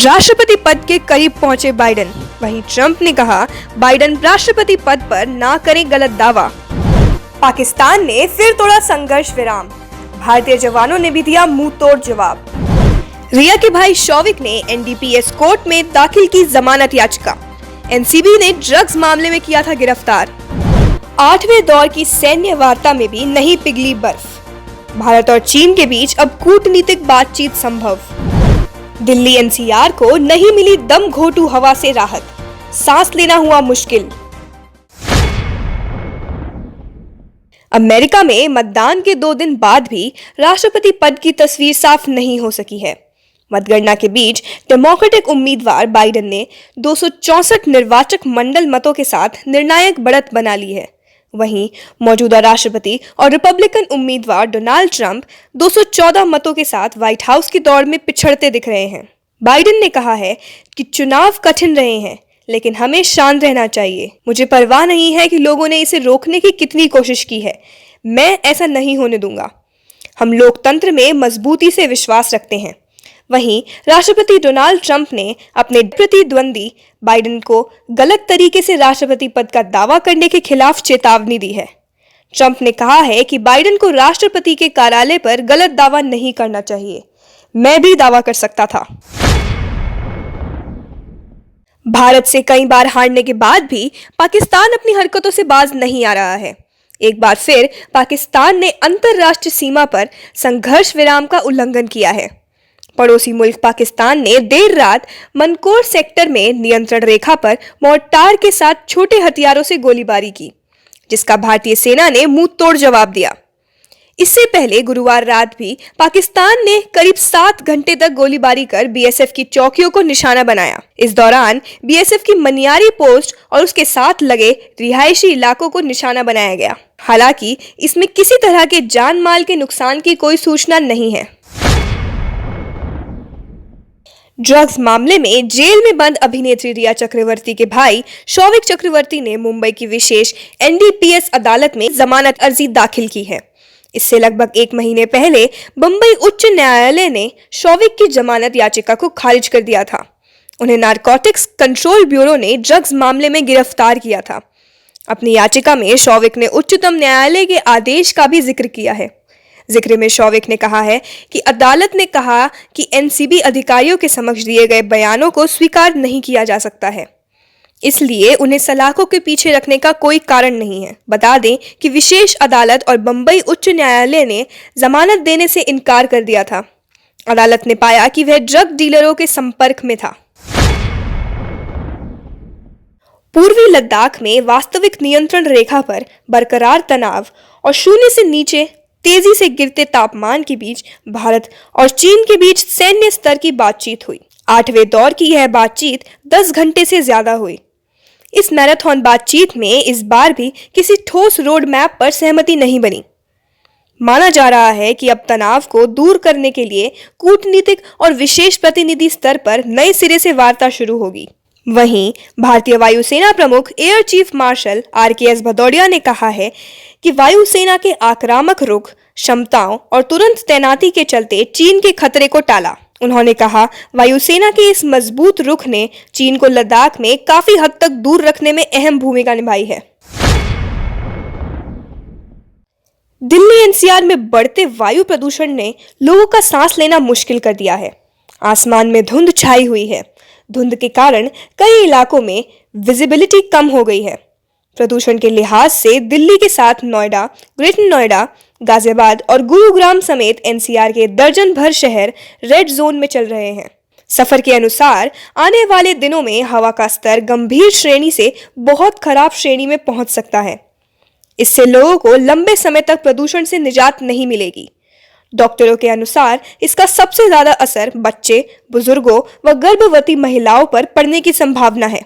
राष्ट्रपति पद के करीब पहुंचे बाइडेन। वहीं ट्रंप ने कहा बाइडेन राष्ट्रपति पद पर ना करें गलत दावा। पाकिस्तान ने फिर तोड़ा संघर्ष विराम, भारतीय जवानों ने भी दिया मुंह तोड़ जवाब। रिया के भाई शौविक ने एनडीपीएस कोर्ट में दाखिल की जमानत याचिका। एनसीबी ने ड्रग्स मामले में किया था गिरफ्तार। 8वें दौर की सैन्य वार्ता में भी नहीं पिघली बर्फ। भारत और चीन के बीच अब कूटनीतिक बातचीत संभव। दिल्ली एनसीआर को नहीं मिली दम घोटू हवा से राहत, सांस लेना हुआ मुश्किल। अमेरिका में मतदान के 2 दिन बाद भी राष्ट्रपति पद की तस्वीर साफ नहीं हो सकी है। मतगणना के बीच डेमोक्रेटिक उम्मीदवार बाइडेन ने 264 निर्वाचक मंडल मतों के साथ निर्णायक बढ़त बना ली है। वहीं मौजूदा राष्ट्रपति और रिपब्लिकन उम्मीदवार डोनाल्ड ट्रंप 214 मतों के साथ व्हाइट हाउस की दौड़ में पिछड़ते दिख रहे हैं। बाइडेन ने कहा है कि चुनाव कठिन रहे हैं, लेकिन हमें शांत रहना चाहिए। मुझे परवाह नहीं है कि लोगों ने इसे रोकने की कितनी कोशिश की है, मैं ऐसा नहीं होने दूंगा। हम लोकतंत्र में मजबूती से विश्वास रखते हैं। वहीं राष्ट्रपति डोनाल्ड ट्रंप ने अपने प्रतिद्वंदी बाइडेन को गलत तरीके से राष्ट्रपति पद का दावा करने के खिलाफ चेतावनी दी है। ट्रंप ने कहा है कि बाइडेन को राष्ट्रपति के कार्यालय पर गलत दावा नहीं करना चाहिए। मैं भी दावा कर सकता था। भारत से कई बार हारने के बाद भी पाकिस्तान अपनी हरकतों से बाज नहीं आ रहा है। एक बार फिर पाकिस्तान ने अंतर्राष्ट्रीय सीमा पर संघर्ष विराम का उल्लंघन किया है। पड़ोसी मुल्क पाकिस्तान ने देर रात मनकोर सेक्टर में नियंत्रण रेखा पर मोर्टार के साथ छोटे हथियारों से गोलीबारी की, जिसका भारतीय सेना ने मुंह तोड़ जवाब दिया। इससे पहले गुरुवार रात भी पाकिस्तान ने करीब 7 घंटे तक गोलीबारी कर बीएसएफ की चौकियों को निशाना बनाया। इस दौरान बीएसएफ की मनियारी पोस्ट और उसके साथ लगे रिहायशी इलाकों को निशाना बनाया गया। हालांकि इसमें किसी तरह के जान माल के नुकसान की कोई सूचना नहीं है। ड्रग्स मामले में जेल में बंद अभिनेत्री रिया चक्रवर्ती के भाई शौविक चक्रवर्ती ने मुंबई की विशेष एनडीपीएस अदालत में जमानत अर्जी दाखिल की है। इससे लगभग 1 महीने पहले बंबई उच्च न्यायालय ने शौविक की जमानत याचिका को खारिज कर दिया था। उन्हें नारकोटिक्स कंट्रोल ब्यूरो ने ड्रग्स मामले में गिरफ्तार किया था। अपनी याचिका में शौविक ने उच्चतम न्यायालय के आदेश का भी जिक्र किया है। जिक्र में शौविक ने कहा है कि अदालत ने कहा कि एनसीबी अधिकारियों के समक्ष दिए गए बयानों को स्वीकार नहीं किया जा सकता है, इसलिए उन्हें सलाखों के पीछे रखने का कोई कारण नहीं है। बता दें कि विशेष अदालत और बंबई उच्च न्यायालय ने जमानत देने से इनकार कर दिया था। अदालत ने पाया कि वह ड्रग डीलरों के संपर्क में था। पूर्वी लद्दाख में वास्तविक नियंत्रण रेखा पर बरकरार तनाव और 0 से नीचे तेजी से गिरते तापमान के बीच भारत और चीन के बीच सैन्य स्तर की बातचीत हुई। 8वें दौर की यह बातचीत 10 घंटे से ज्यादा हुई। इस मैराथन बातचीत में इस बार भी किसी ठोस रोड मैप पर सहमति नहीं बनी। माना जा रहा है कि अब तनाव को दूर करने के लिए कूटनीतिक और विशेष प्रतिनिधि स्तर पर नए सिरे से वार्ता शुरू होगी। वहीं भारतीय वायुसेना प्रमुख air chief marshal RKS Bhadauria ने कहा है कि वायुसेना के आक्रामक रुख, क्षमताओं और तुरंत तैनाती के चलते चीन के खतरे को टाला। उन्होंने कहा, वायुसेना के इस मजबूत रुख ने चीन को लद्दाख में काफी हद तक दूर रखने में अहम भूमिका निभाई है। दिल्ली एनसीआर में बढ़ते वायु प्रदूषण ने लोगों का सांस लेना मुश्किल कर दिया है। आसमान में धुंध छाई हुई है। धुंध के कारण कई इलाकों में विजिबिलिटी कम हो गई है। प्रदूषण के लिहाज से दिल्ली के साथ नोएडा, ग्रेटर नोएडा, गाजियाबाद और गुरुग्राम समेत एनसीआर के दर्जन भर शहर रेड जोन में चल रहे हैं। सफर के अनुसार आने वाले दिनों में हवा का स्तर गंभीर श्रेणी से बहुत खराब श्रेणी में पहुंच सकता है। इससे लोगों को लंबे समय तक प्रदूषण से निजात नहीं मिलेगी। डॉक्टरों के अनुसार इसका सबसे ज्यादा असर बच्चे, बुजुर्गों व गर्भवती महिलाओं पर पड़ने की संभावना है।